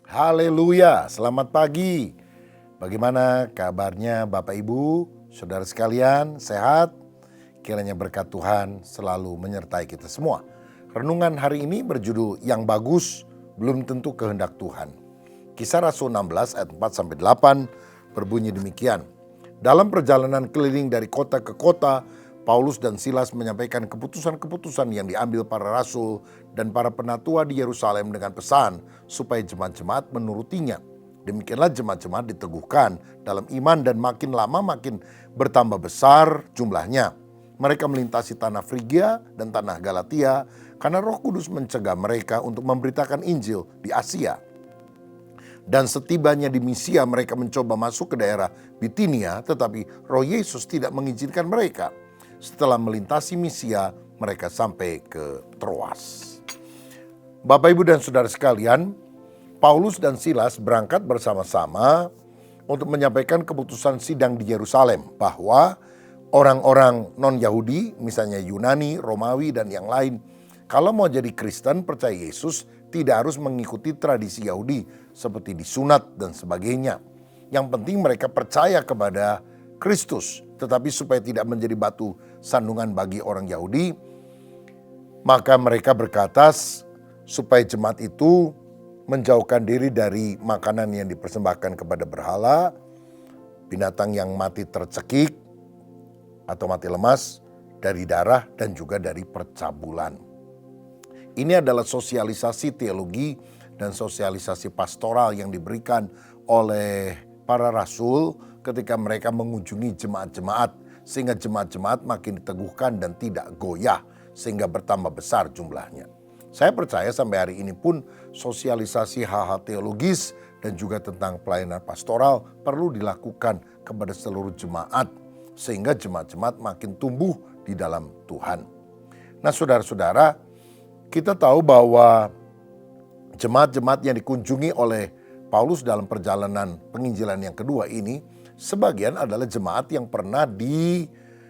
Haleluya, selamat pagi. Bagaimana kabarnya Bapak Ibu, saudara sekalian, sehat? Kiranya berkat Tuhan selalu menyertai kita semua. Renungan hari ini berjudul Yang Bagus Belum Tentu Kehendak Tuhan. Kisah Rasul 16 ayat 4-8 berbunyi demikian. Dalam perjalanan keliling dari kota ke kota, Paulus dan Silas menyampaikan keputusan-keputusan yang diambil para rasul dan para penatua di Yerusalem dengan pesan supaya jemaat-jemaat menurutinya. Demikianlah jemaat-jemaat diteguhkan dalam iman dan makin lama makin bertambah besar jumlahnya. Mereka melintasi tanah Frigia dan tanah Galatia karena Roh Kudus mencegah mereka untuk memberitakan Injil di Asia. Dan setibanya di Misia mereka mencoba masuk ke daerah Bitinia, tetapi Roh Yesus tidak mengizinkan mereka. Setelah melintasi Misia, mereka sampai ke Troas. Bapak, Ibu, dan saudara sekalian, Paulus dan Silas berangkat bersama-sama untuk menyampaikan keputusan sidang di Yerusalem bahwa orang-orang non-Yahudi, misalnya Yunani, Romawi, dan yang lain, kalau mau jadi Kristen percaya Yesus, tidak harus mengikuti tradisi Yahudi seperti disunat dan sebagainya. Yang penting mereka percaya kepada Kristus, tetapi supaya tidak menjadi batu sandungan bagi orang Yahudi, maka mereka berkata supaya jemaat itu menjauhkan diri dari makanan yang dipersembahkan kepada berhala, binatang yang mati tercekik atau mati lemas, dari darah dan juga dari percabulan. Ini adalah sosialisasi teologi dan sosialisasi pastoral yang diberikan oleh para rasul ketika mereka mengunjungi jemaat-jemaat, sehingga jemaat-jemaat makin diteguhkan dan tidak goyah, sehingga bertambah besar jumlahnya. Saya percaya sampai hari ini pun sosialisasi hal-hal teologis dan juga tentang pelayanan pastoral perlu dilakukan kepada seluruh jemaat, sehingga jemaat-jemaat makin tumbuh di dalam Tuhan. Nah, saudara-saudara, kita tahu bahwa jemaat-jemaat yang dikunjungi oleh Paulus dalam perjalanan penginjilan yang kedua ini, sebagian adalah jemaat yang pernah dibangun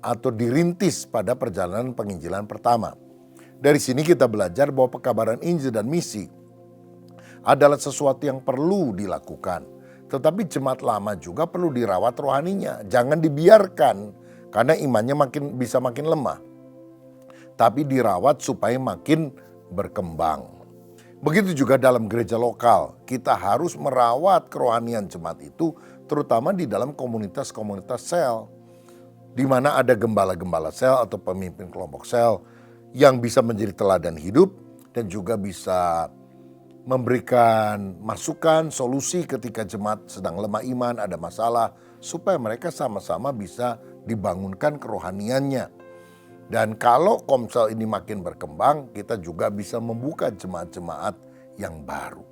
atau dirintis pada perjalanan penginjilan pertama. Dari sini kita belajar bahwa pekabaran Injil dan misi adalah sesuatu yang perlu dilakukan. Tetapi jemaat lama juga perlu dirawat rohaninya. Jangan dibiarkan karena imannya bisa makin lemah. Tapi dirawat supaya makin berkembang. Begitu juga dalam gereja lokal, kita harus merawat kerohanian jemaat itu, terutama di dalam komunitas-komunitas sel, di mana ada gembala-gembala sel atau pemimpin kelompok sel yang bisa menjadi teladan hidup dan juga bisa memberikan masukan, solusi ketika jemaat sedang lemah iman, ada masalah, supaya mereka sama-sama bisa dibangunkan kerohaniannya. Dan kalau komsel ini makin berkembang, kita juga bisa membuka jemaat-jemaat yang baru.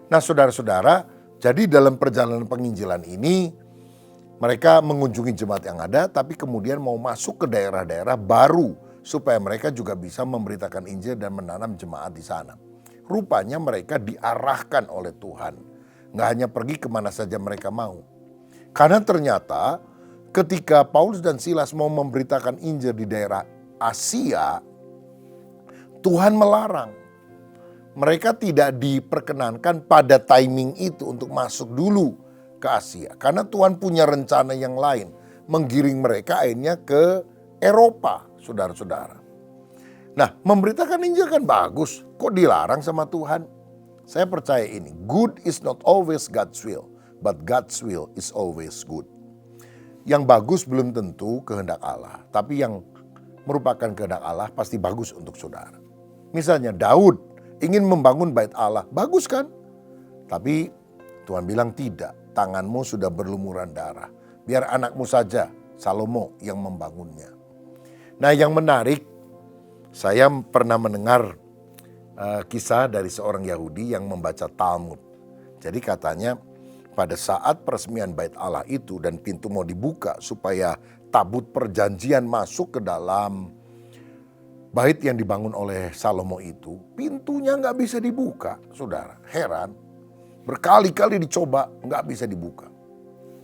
Nah, saudara-saudara, jadi dalam perjalanan penginjilan ini, mereka mengunjungi jemaat yang ada, tapi kemudian mau masuk ke daerah-daerah baru, supaya mereka juga bisa memberitakan Injil dan menanam jemaat di sana. Rupanya mereka diarahkan oleh Tuhan, nggak hanya pergi kemana saja mereka mau. Karena ternyata ketika Paulus dan Silas mau memberitakan Injil di daerah Asia, Tuhan melarang. Mereka tidak diperkenankan pada timing itu untuk masuk dulu ke Asia. Karena Tuhan punya rencana yang lain, menggiring mereka akhirnya ke Eropa, saudara-saudara. Nah, memberitakan Injil kan bagus, kok dilarang sama Tuhan? Saya percaya ini, good is not always God's will, but God's will is always good. Yang bagus belum tentu kehendak Allah, tapi yang merupakan kehendak Allah pasti bagus untuk saudara. Misalnya Daud ingin membangun bait Allah, bagus kan? Tapi Tuhan bilang tidak, tanganmu sudah berlumuran darah. Biar anakmu saja, Salomo, yang membangunnya. Nah, yang menarik, saya pernah mendengar kisah dari seorang Yahudi yang membaca Talmud. Jadi katanya, pada saat peresmian bait Allah itu dan pintu mau dibuka supaya tabut perjanjian masuk ke dalam bait yang dibangun oleh Salomo itu, pintunya nggak bisa dibuka, saudara. Heran, berkali-kali dicoba nggak bisa dibuka.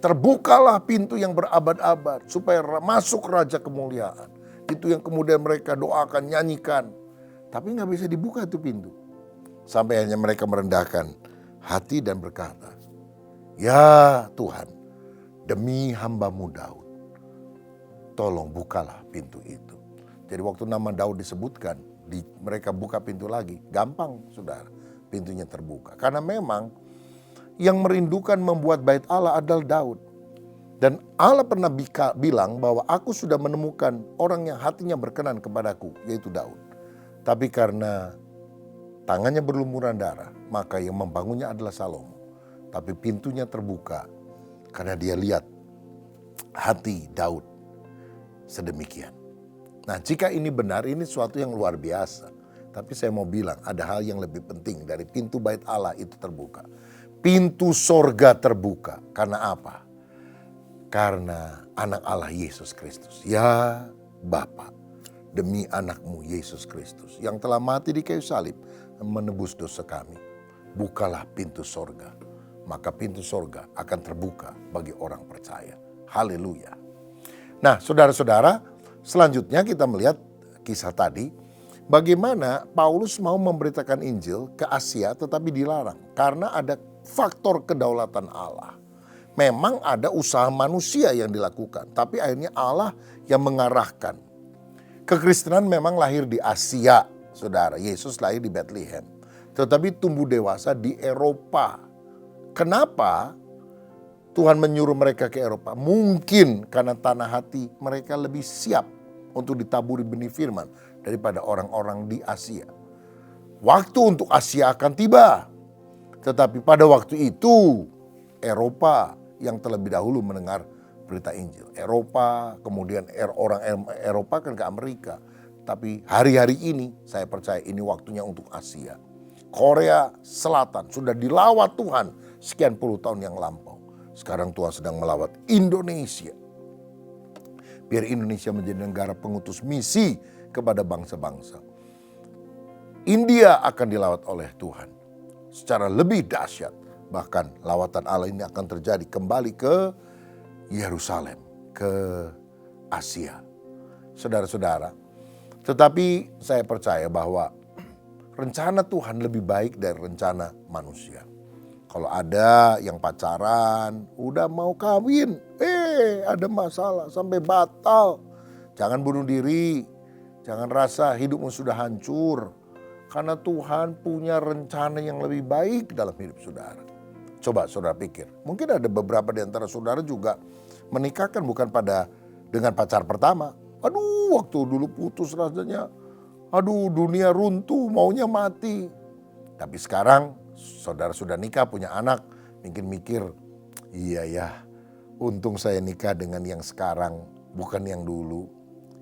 Terbukalah pintu yang berabad-abad supaya masuk Raja Kemuliaan. Itu yang kemudian mereka doakan, nyanyikan. Tapi nggak bisa dibuka itu pintu. Sampai hanya mereka merendahkan hati dan berkata, "Ya Tuhan, demi hamba-Mu Daud, tolong bukalah pintu itu." Jadi waktu nama Daud disebutkan, mereka buka pintu lagi. Gampang, saudara, pintunya terbuka. Karena memang yang merindukan membuat bait Allah adalah Daud. Dan Allah pernah bilang bahwa aku sudah menemukan orang yang hatinya berkenan kepadaku, yaitu Daud. Tapi karena tangannya berlumuran darah, maka yang membangunnya adalah Salomo. Tapi pintunya terbuka karena dia lihat hati Daud sedemikian. Nah, jika ini benar, ini suatu yang luar biasa. Tapi saya mau bilang ada hal yang lebih penting dari pintu bait Allah itu terbuka. Pintu sorga terbuka. Karena apa? Karena anak Allah Yesus Kristus. Ya Bapa, demi anakmu Yesus Kristus yang telah mati di kayu salib menebus dosa kami. Bukalah pintu sorga. Maka pintu sorga akan terbuka bagi orang percaya. Haleluya. Nah, saudara-saudara, selanjutnya kita melihat kisah tadi. Bagaimana Paulus mau memberitakan Injil ke Asia tetapi dilarang. Karena ada faktor kedaulatan Allah. Memang ada usaha manusia yang dilakukan. Tapi akhirnya Allah yang mengarahkan. Kekristenan memang lahir di Asia, saudara. Yesus lahir di Bethlehem. Tetapi tumbuh dewasa di Eropa. Kenapa Tuhan menyuruh mereka ke Eropa? Mungkin karena tanah hati mereka lebih siap untuk ditaburi benih firman daripada orang-orang di Asia. Waktu untuk Asia akan tiba. Tetapi pada waktu itu Eropa yang terlebih dahulu mendengar berita Injil. Eropa, kemudian orang Eropa kan ke Amerika. Tapi hari-hari ini saya percaya ini waktunya untuk Asia. Korea Selatan sudah dilawat Tuhan sekian puluh tahun yang lampau. Sekarang Tuhan sedang melawat Indonesia. Biar Indonesia menjadi negara pengutus misi kepada bangsa-bangsa. India akan dilawat oleh Tuhan secara lebih dahsyat. Bahkan lawatan Allah ini akan terjadi kembali ke Yerusalem, ke Asia. Saudara-saudara, tetapi saya percaya bahwa rencana Tuhan lebih baik dari rencana manusia. Kalau ada yang pacaran, udah mau kawin, ada masalah sampai batal. Jangan bunuh diri, jangan rasa hidupmu sudah hancur. Karena Tuhan punya rencana yang lebih baik dalam hidup saudara. Coba saudara pikir, mungkin ada beberapa di antara saudara juga menikahkan bukan dengan pacar pertama. Aduh, waktu dulu putus rasanya, aduh dunia runtuh, maunya mati. Tapi sekarang saudara sudah nikah, punya anak, mungkin mikir, iya ya, untung saya nikah dengan yang sekarang, bukan yang dulu.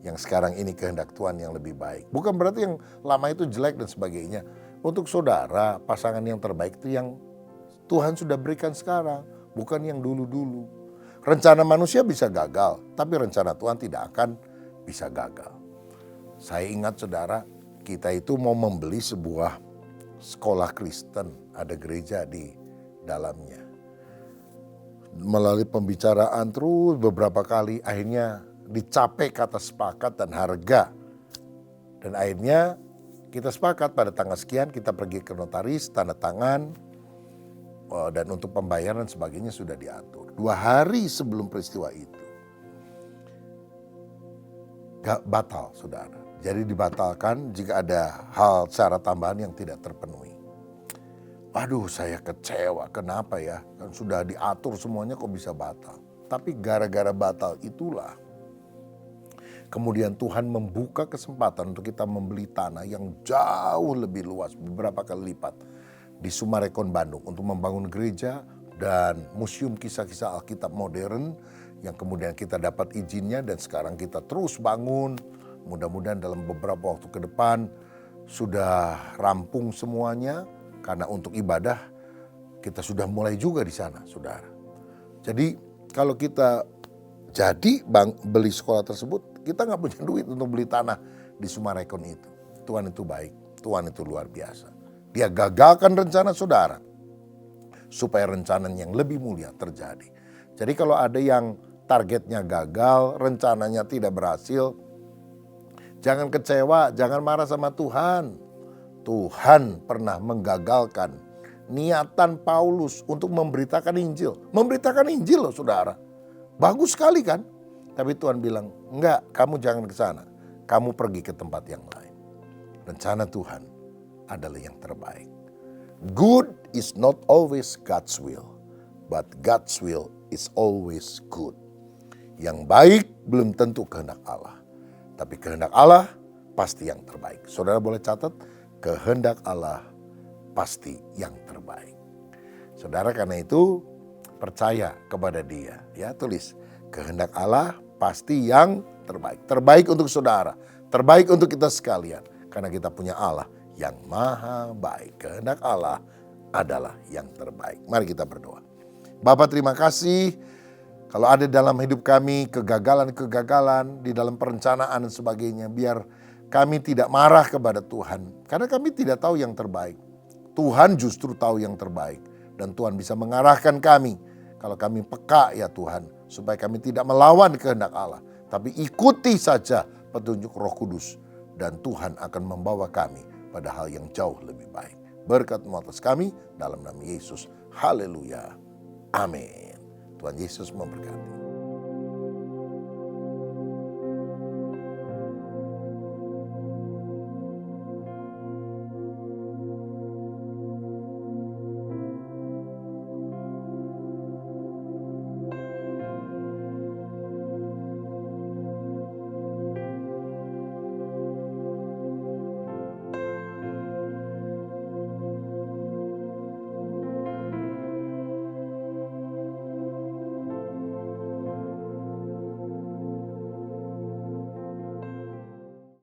Yang sekarang ini kehendak Tuhan yang lebih baik. Bukan berarti yang lama itu jelek dan sebagainya. Untuk saudara, pasangan yang terbaik itu yang Tuhan sudah berikan sekarang, bukan yang dulu-dulu. Rencana manusia bisa gagal, tapi rencana Tuhan tidak akan bisa gagal. Saya ingat saudara, kita itu mau membeli sebuah sekolah Kristen, ada gereja di dalamnya. Melalui pembicaraan terus beberapa kali, akhirnya dicapai kata sepakat dan harga. Dan akhirnya kita sepakat pada tanggal sekian kita pergi ke notaris, tanda tangan, dan untuk pembayaran sebagainya sudah diatur. 2 hari sebelum peristiwa itu batal, saudara. Jadi dibatalkan jika ada hal syarat tambahan yang tidak terpenuhi. Aduh, saya kecewa. Kenapa ya? Kan sudah diatur semuanya kok bisa batal. Tapi gara-gara batal itulah kemudian Tuhan membuka kesempatan untuk kita membeli tanah yang jauh lebih luas, beberapa kali lipat, di Sumarekon, Bandung, untuk membangun gereja dan museum kisah-kisah Alkitab modern yang kemudian kita dapat izinnya dan sekarang kita terus bangun. Mudah-mudahan dalam beberapa waktu ke depan sudah rampung semuanya, karena untuk ibadah kita sudah mulai juga di sana, saudara. Jadi kalau kita jadi beli sekolah tersebut, kita nggak punya duit untuk beli tanah di Sumarekon itu. Tuhan itu baik, Tuhan itu luar biasa. Dia gagalkan rencana saudara supaya rencana yang lebih mulia terjadi. Jadi kalau ada yang targetnya gagal, rencananya tidak berhasil, jangan kecewa, jangan marah sama Tuhan. Tuhan pernah menggagalkan niatan Paulus untuk memberitakan Injil. Memberitakan Injil loh saudara. Bagus sekali kan? Tapi Tuhan bilang, enggak, kamu jangan ke sana. Kamu pergi ke tempat yang lain. Rencana Tuhan adalah yang terbaik. Good is not always God's will, but God's will is always good. Yang baik belum tentu kehendak Allah, tapi kehendak Allah pasti yang terbaik. Saudara boleh catat, kehendak Allah pasti yang terbaik. Saudara karena itu percaya kepada Dia, ya tulis, kehendak Allah pasti yang terbaik. Terbaik untuk saudara, terbaik untuk kita sekalian, karena kita punya Allah yang maha baik. Kehendak Allah adalah yang terbaik. Mari kita berdoa. Bapa, terima kasih kalau ada dalam hidup kami kegagalan-kegagalan di dalam perencanaan dan sebagainya, biar kami tidak marah kepada Tuhan, karena kami tidak tahu yang terbaik. Tuhan justru tahu yang terbaik, dan Tuhan bisa mengarahkan kami kalau kami peka ya Tuhan, supaya kami tidak melawan kehendak Allah, tapi ikuti saja petunjuk Roh Kudus, dan Tuhan akan membawa kami pada hal yang jauh lebih baik. Berkat-Mu atas kami dalam nama Yesus. Haleluya. Amin. Tuhan Yesus memberkati.